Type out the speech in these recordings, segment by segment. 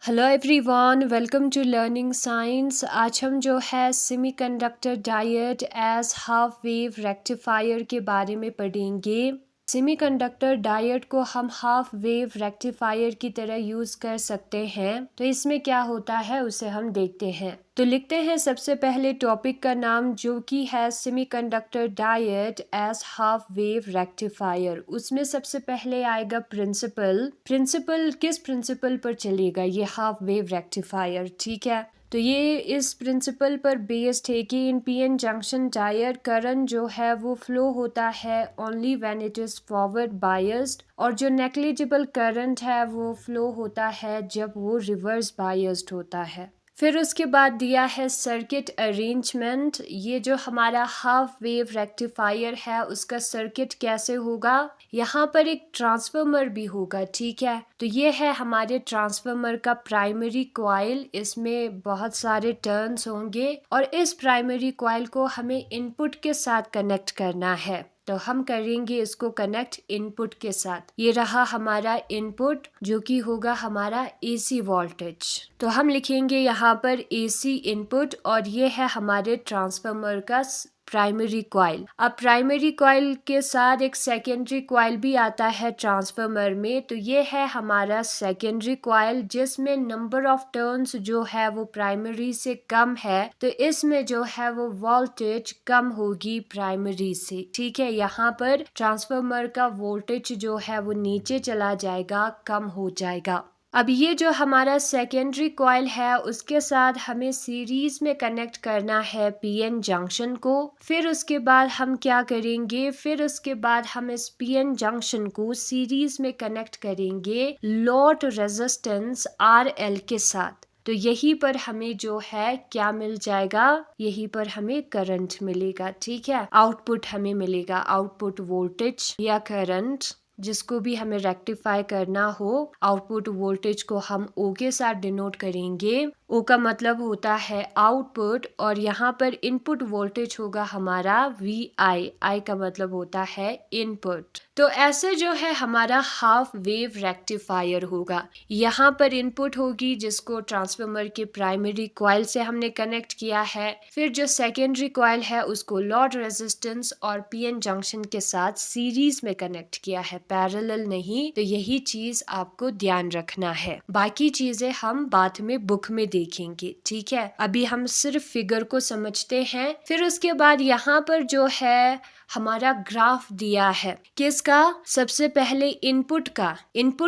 Hello everyone, welcome to learning science. आज हम जो है semiconductor diode as half wave rectifier के बारे में पढ़ेंगे। सेमीकंडक्टर डायोड को हम हाफ वेव रेक्टिफायर की तरह यूज़ कर सकते हैं। तो इसमें क्या होता है उसे हम देखते हैं। तो लिखते हैं सबसे पहले टॉपिक का नाम, जो कि है semiconductor diode as half wave rectifier. उसमें सबसे पहले आएगा प्रिंसिपल। प्रिंसिपल किस प्रिंसिपल पर चलेगा ये हाफ वेव रेक्टिफायर, ठीक है। तो ये इस प्रिंसिपल पर बेस्ड है कि इन पीएन जंक्शन डायोड करंट जो है वो फ्लो होता है only when it is forward biased, और जो नेग्लिजिबल करंट है वो फ्लो होता है जब वो रिवर्स बायस्ड होता है। फिर उसके बाद दिया है सर्किट अरेंजमेंट। ये जो हमारा हाफ वेव रेक्टिफायर है उसका सर्किट कैसे होगा। यहाँ पर एक ट्रांसफार्मर भी होगा, ठीक है। तो ये है हमारे ट्रांसफार्मर का प्राइमरी कॉइल। इसमें बहुत सारे टर्न्स होंगे और इस प्राइमरी कॉइल को हमें इनपुट के साथ कनेक्ट करना है। तो हम करेंगे इसको कनेक्ट इनपुट के साथ। ये रहा हमारा इनपुट जो कि होगा हमारा एसी वोल्टेज। तो हम लिखेंगे यहाँ पर एसी इनपुट, और ये है हमारे ट्रांसफार्मर का प्राइमरी कॉइल। अब प्राइमरी कॉइल के साथ एक सेकेंडरी कॉइल भी आता है ट्रांसफार्मर में। तो ये है हमारा सेकेंडरी कॉइल जिसमें नंबर ऑफ टर्न्स जो है वो प्राइमरी से कम है। तो इसमें जो है वो वोल्टेज कम होगी प्राइमरी से, ठीक है। यहाँ पर ट्रांसफार्मर का वोल्टेज जो है वो नीचे चला जाएगा, कम हो जाएगा। अब ये जो हमारा सेकेंडरी कॉइल है उसके साथ हमें सीरीज में कनेक्ट करना है पीएन जंक्शन को। फिर उसके बाद हम क्या करेंगे, फिर उसके बाद हम इस पीएन जंक्शन को सीरीज में कनेक्ट करेंगे लोड रेजिस्टेंस आरएल के साथ। तो यहीं पर हमें जो है क्या मिल जाएगा, यहीं पर हमें करंट मिलेगा, ठीक है। आउटपुट हमें मिलेगा, आउटपुट वोल्टेज या करंट, जिसको भी हमें रेक्टिफाई करना हो। आउटपुट वोल्टेज को हम ओ के साथ डिनोट करेंगे। ओ का मतलब होता है आउटपुट, और यहाँ पर इनपुट वोल्टेज होगा हमारा वी आई। आई का मतलब होता है इनपुट। तो ऐसे जो है हमारा हाफ वेव रेक्टिफायर होगा। यहाँ पर इनपुट होगी जिसको ट्रांसफार्मर के प्राइमरी कॉइल से हमने कनेक्ट किया है। फिर जो सेकेंडरी कॉइल है उसको लोड रेजिस्टेंस और पीएन जंक्शन के साथ सीरीज में कनेक्ट किया है, पैरेलल नहीं। तो यही चीज आपको ध्यान रखना है। बाकी चीजें हम बाद में बुक में देखेंगे, ठीक है। अभी हम सिर्फ फिगर को समझते हैं। फिर उसके बाद यहाँ पर जो है हमारा ग्राफ दिया है किसका, सबसे पहले इनपुट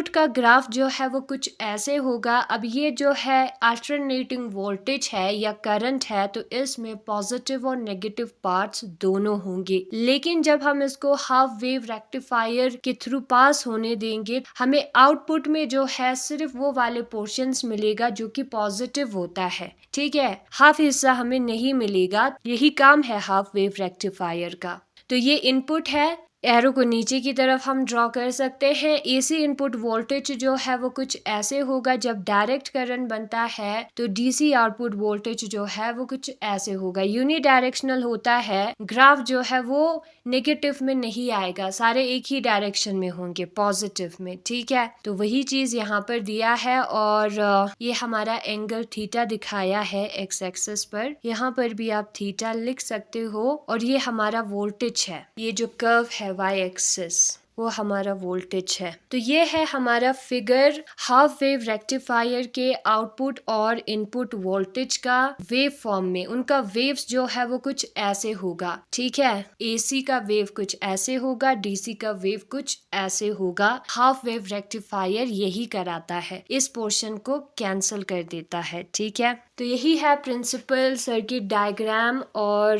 का ग्राफ जो है वो कुछ ऐसे होगा। अब ये जो है अल्टरनेटिंग वोल्टेज है या करंट है, तो इसमें पॉजिटिव और नेगेटिव पार्ट्स दोनों होंगे। लेकिन जब हम इसको हाफ वेव रेक्टिफायर के थ्रू पास होने देंगे, हमें आउटपुट में जो है सिर्फ वो वाले पोर्शंस मिलेगा जो कि पॉजिटिव होता है, ठीक है। हाफ हिस्सा हमें नहीं मिलेगा। यही काम है हाफ वेव रेक्टिफायर का। तो ये इनपुट है, एरो को नीचे की तरफ हम ड्रॉ कर सकते हैं। एसी इनपुट वोल्टेज जो है वो कुछ ऐसे होगा। जब डायरेक्ट करंट बनता है तो डीसी आउटपुट वोल्टेज जो है वो कुछ ऐसे होगा। यूनिडायरेक्शनल होता है। ग्राफ जो है वो नेगेटिव में नहीं आएगा, सारे एक ही डायरेक्शन में होंगे, पॉजिटिव में, ठीक है। तो वही चीज यहाँ पर दिया है, और ये हमारा एंगल थीटा दिखाया है एक्स एक्सिस पर। यहाँ पर भी आप थीटा लिख सकते हो। और ये हमारा वोल्टेज है, ये जो कर्व है वाई एक्सिस वो हमारा वोल्टेज है। तो ये है हमारा फिगर हाफ वेव रेक्टिफायर के आउटपुट और इनपुट वोल्टेज का वेव फॉर्म में। उनका वेव्स जो है वो कुछ ऐसे होगा, ठीक है। एसी का वेव कुछ ऐसे होगा, डीसी का वेव कुछ ऐसे होगा। हाफ वेव रेक्टिफायर यही कराता है, इस पोर्शन को कैंसिल कर देता है, ठीक है। तो यही है प्रिंसिपल, सर्किट डायग्राम और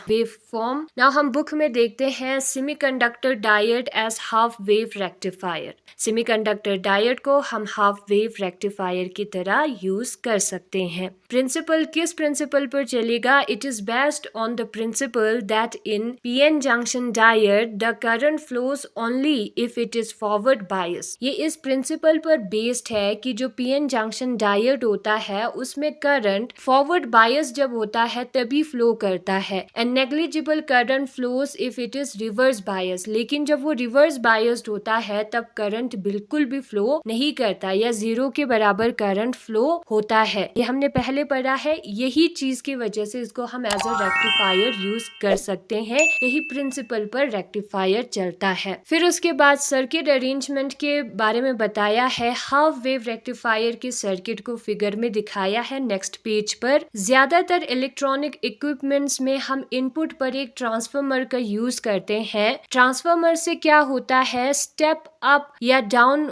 वेव फॉर्म। नाउ हम बुक में देखते हैं semiconductor diode as half wave rectifier. Semiconductor diode को हम हाफ वेव रेक्टिफायर की तरह यूज कर सकते हैं। प्रिंसिपल किस प्रिंसिपल पर चलेगा, it is based on the principal that in PN junction diode the current flows only if it is forward bias. ये इस प्रिंसिपल पर बेस्ड है कि जो पीएन जंक्शन डायोड होता है उसमें करंट फॉरवर्ड बायस जब होता है तभी फ्लो करता है, and negligible current flows if it is reverse bias. लेकिन जब वो रिवर्स रिवर्स बायस्ड होता है तब करंट बिल्कुल भी फ्लो नहीं करता या जीरो के बराबर करंट फ्लो होता है। ये हमने पहले पढ़ा है। यही चीज की वजह से इसको हम एज अ रेक्टिफायर यूज कर सकते हैं। यही प्रिंसिपल पर रेक्टिफायर चलता है। फिर उसके बाद सर्किट अरेंजमेंट के बारे में बताया है। हाफ वेव रेक्टिफायर के सर्किट को फिगर में दिखाया है नेक्स्ट पेज पर। ज्यादातर इलेक्ट्रॉनिक इक्विपमेंट्स में हम इनपुट पर एक ट्रांसफार्मर का यूज करते हैं। ट्रांसफार्मर से क्या होता है, स्टेप अप या डाउन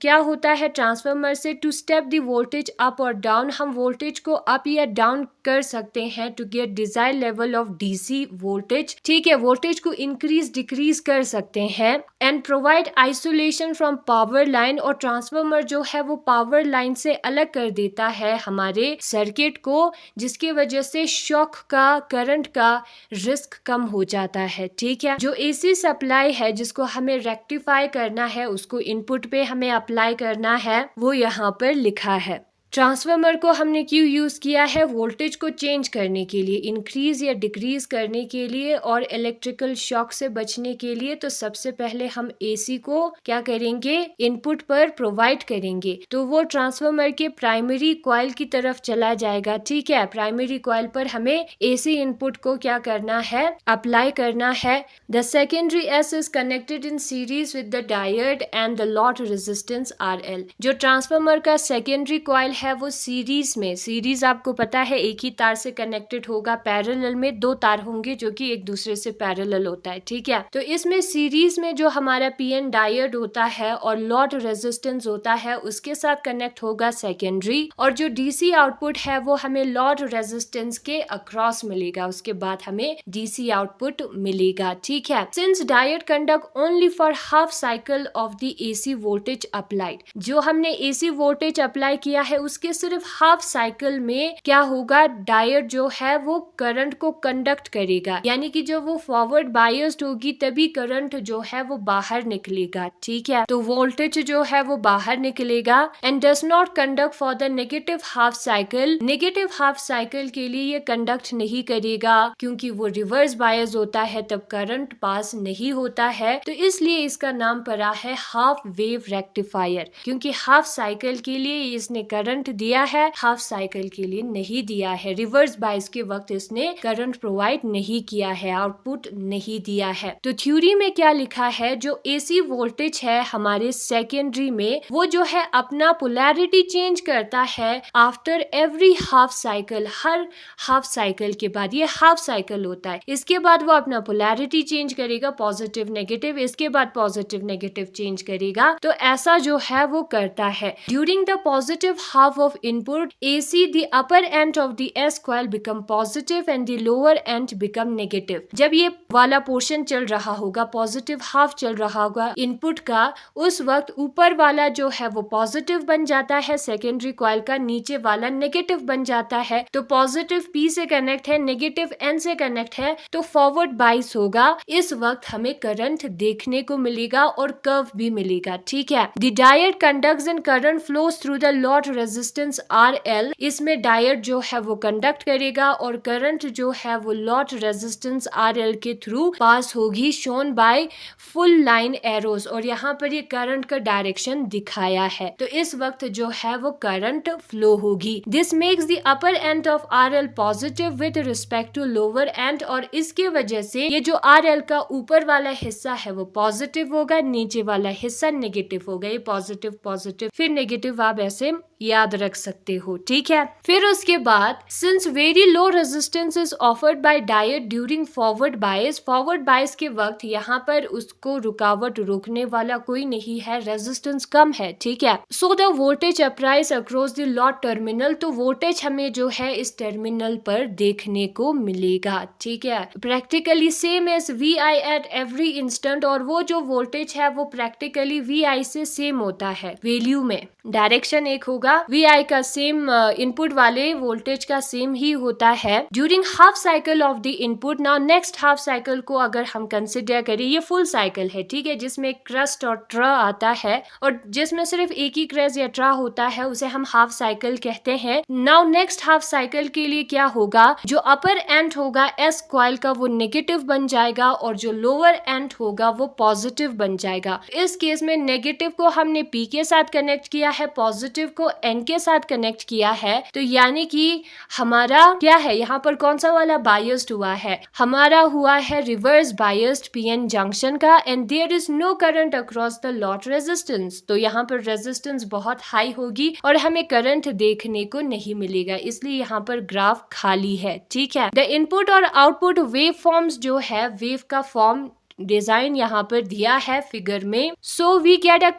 क्या होता है ट्रांसफार्मर से, to step the voltage up और डाउन, हम वोल्टेज को अप या डाउन कर सकते हैं to get desire level of DC voltage. ठीक है, वोल्टेज को इंक्रीज डिक्रीज कर सकते हैं। And provide isolation from power line, और ट्रांसफार्मर जो है वो पावर लाइन से अलग कर देता है हमारे सर्किट को, जिसकी वजह से शॉक का, करंट का रिस्क कम हो जाता है। ठीक है, जो एसी सप्लाई है जिसको हमें रेक्टिफाई करना है, उसको इनपुट पे हमें अप्लाई करना है, वो यहाँ पर लिखा है। ट्रांसफार्मर को हमने क्यों यूज किया है, वोल्टेज को चेंज करने के लिए, इंक्रीज या डिक्रीज करने के लिए और इलेक्ट्रिकल शॉक से बचने के लिए। तो सबसे पहले हम एसी को क्या करेंगे, इनपुट पर प्रोवाइड करेंगे, तो वो ट्रांसफार्मर के प्राइमरी कॉइल की तरफ चला जाएगा। ठीक है, प्राइमरी कॉइल पर हमें एसी इनपुट को क्या करना है, अप्लाई करना है। The secondary S is connected in series with the diode and the load resistance RL। जो ट्रांसफार्मर का सेकेंडरी कॉइल है वो सीरीज में, सीरीज आपको पता है एक ही तार से कनेक्टेड होगा, पैरेलल में दो तार होंगे जो कि एक दूसरे से पैरेलल होता है। ठीक है, तो इसमें सीरीज में जो हमारा पीएन डायोड होता है और लॉट रेजिस्टेंस होता है उसके साथ कनेक्ट होगा सेकेंडरी, और जो डीसी आउटपुट है वो हमें लॉट रेजिस्टेंस के अक्रॉस मिलेगा, उसके बाद हमें डीसी आउटपुट मिलेगा। ठीक है, since diode conduct only for half cycle of the AC voltage applied, जो हमने एसी वोल्टेज अप्लाई किया है उसके सिर्फ हाफ साइकिल में क्या होगा, डायोड जो है वो करंट को कंडक्ट करेगा, यानी कि जब वो फॉरवर्ड बायस्ड होगी तभी करंट जो है वो बाहर निकलेगा। ठीक है, तो वोल्टेज जो है वो बाहर निकलेगा। And does not conduct for the negative half cycle, negative half cycle के लिए ये कंडक्ट नहीं करेगा क्योंकि वो रिवर्स बायस होता है, तब करंट पास नहीं होता है, तो इसलिए इसका नाम पड़ा है हाफ वेव रेक्टिफायर, क्योंकि हाफ साइकिल के लिए इसने करंट दिया है, हाफ साइकिल के लिए नहीं दिया है। रिवर्स बायस के वक्त इसने करंट प्रोवाइड नहीं किया है, आउटपुट नहीं दिया है। तो थ्योरी में क्या लिखा है, जो एसी वोल्टेज है हमारे सेकेंडरी में वो जो है अपना पोलैरिटी चेंज करता है आफ्टर एवरी हाफ साइकिल, हर हाफ साइकिल के बाद, ये हाफ साइकिल होता है, इसके बाद वो अपना पोलैरिटी चेंज करेगा, पॉजिटिव नेगेटिव, इसके बाद पॉजिटिव नेगेटिव चेंज करेगा। तो ऐसा जो है वो करता है। During the positive half of input AC, the upper end of the S coil become positive and the lower end become negative। जब ये वाला पोर्शन चल रहा होगा, पॉजिटिव हाफ चल रहा होगा इनपुट का, उस वक्त ऊपर वाला जो है वो पॉजिटिव बन जाता है सेकेंडरी कॉइल का, नीचे वाला नेगेटिव बन जाता है। तो पॉजिटिव P से कनेक्ट है, नेगेटिव N से कनेक्ट है, तो फॉरवर्ड बाइस होगा। इस वक्त हमें करंट देखने को मिलेगा और कर्व भी मिलेगा। ठीक है, the diode conducts and current flows through the load resistance RL, इसमें डायोड जो है वो कंडक्ट करेगा और करंट जो है वो लॉट रेजिस्टेंस RL के थ्रू पास होगी, shown by full line arrows, और यहाँ पर ये करंट का डायरेक्शन दिखाया है। तो इस वक्त जो है वो करंट फ्लो होगी। This makes the upper end of RL positive with respect to lower end, और इसके वजह से ये जो RL का ऊपर वाला हिस्सा है वो पॉजिटिव होगा, नीचे वाला हिस्सा नेगेटिव होगा। ये पॉजिटिव पॉजिटिव फिर नेगेटिव आप ऐसे याद रख सकते हो। ठीक है, फिर उसके बाद since very low resistance is offered by diode during forward bias, forward bias के वक्त यहाँ पर उसको रुकावट रोकने वाला कोई नहीं है, रेजिस्टेंस कम है। ठीक है, so the voltage apprise across the lot terminal, तो वोल्टेज हमें जो है इस टर्मिनल पर देखने को मिलेगा। ठीक है, practically same as VI at every instant, और वो जो वोल्टेज है वो प्रैक्टिकली VI से सेम होता है वैल्यू में, डायरेक्शन एक होगा का VI का सेम इनपुट वाले वोल्टेज का सेम ही होता है during half cycle of the input. Now next half cycle को अगर हम कंसिडर करें, ये फुल साइकिल है, ठीक है, जिसमें क्रस्ट और ट्र आता है और जिसमें सिर्फ एक ही क्रस्ट या ट्रा होता है उसे हम हाफ साइकिल कहते हैं। नाउ नेक्स्ट हाफ साइकिल के लिए क्या होगा, जो अपर एंड होगा एस कॉइल का वो नेगेटिव बन जाएगा और जो लोअर एंड होगा वो पॉजिटिव बन जाएगा। इस केस में नेगेटिव को हमने पी के साथ कनेक्ट किया है, पॉजिटिव को एन के साथ कनेक्ट किया है, तो यानी कि हमारा क्या है, यहाँ पर कौन सा वाला बायस्ड हुआ है, हमारा हुआ है रिवर्स बायस्ड पीएन जंक्शन का। And there is no current across the load resistance, तो यहाँ पर रेजिस्टेंस बहुत हाई होगी और हमें करंट देखने को नहीं मिलेगा, इसलिए यहाँ पर ग्राफ खाली है, ठीक है। द इनपुट और आउटपुट वेव फॉर्म्स जो है, वेव का फॉर्म डिजाइन यहाँ पर दिया है फिगर में। So we get a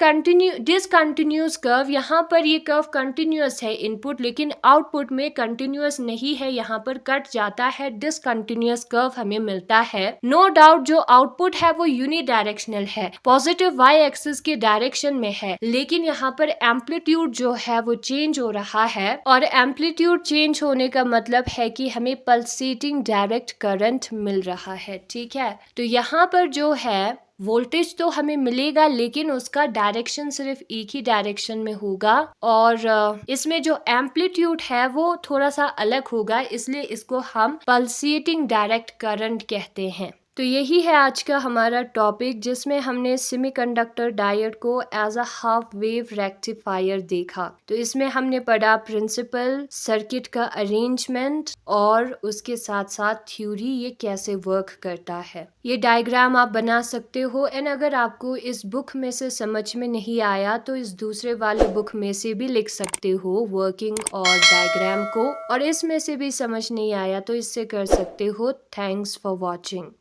discontinuous curve. यहाँ पर ये कर्व कंटिन्यूअस है इनपुट, लेकिन आउटपुट में कंटिन्यूअस नहीं है, यहाँ पर कट जाता है, डिसकंटिन्यूअस कर्व हमें मिलता है। नो डाउट जो आउटपुट है वो यूनिडायरेक्शनल है, पॉजिटिव वाई एक्सिस के डायरेक्शन में है, लेकिन यहाँ पर एम्पलीट्यूड जो है वो चेंज हो रहा है और एम्पलीट्यूड चेंज होने का मतलब है कि हमें पल्सेटिंग डायरेक्ट करंट मिल रहा है, ठीक है। तो यहाँ पर जो है वोल्टेज तो हमें मिलेगा, लेकिन उसका डायरेक्शन सिर्फ एक ही डायरेक्शन में होगा और इसमें जो एम्पलीट्यूड है वो थोड़ा सा अलग होगा, इसलिए इसको हम पल्सेटिंग डायरेक्ट करंट कहते हैं। तो यही है आज का हमारा टॉपिक, जिसमें हमने सेमीकंडक्टर डायोड को as a half wave rectifier देखा। तो इसमें हमने पढ़ा प्रिंसिपल, सर्किट का अरेंजमेंट और उसके साथ साथ थ्योरी, ये कैसे वर्क करता है। ये डायग्राम आप बना सकते हो एंड अगर आपको इस बुक में से समझ में नहीं आया तो इस दूसरे वाले बुक में से भी लिख सकते हो वर्किंग और डायग्राम को, और इसमें से भी समझ नहीं आया तो इससे कर सकते हो। Thanks for watching.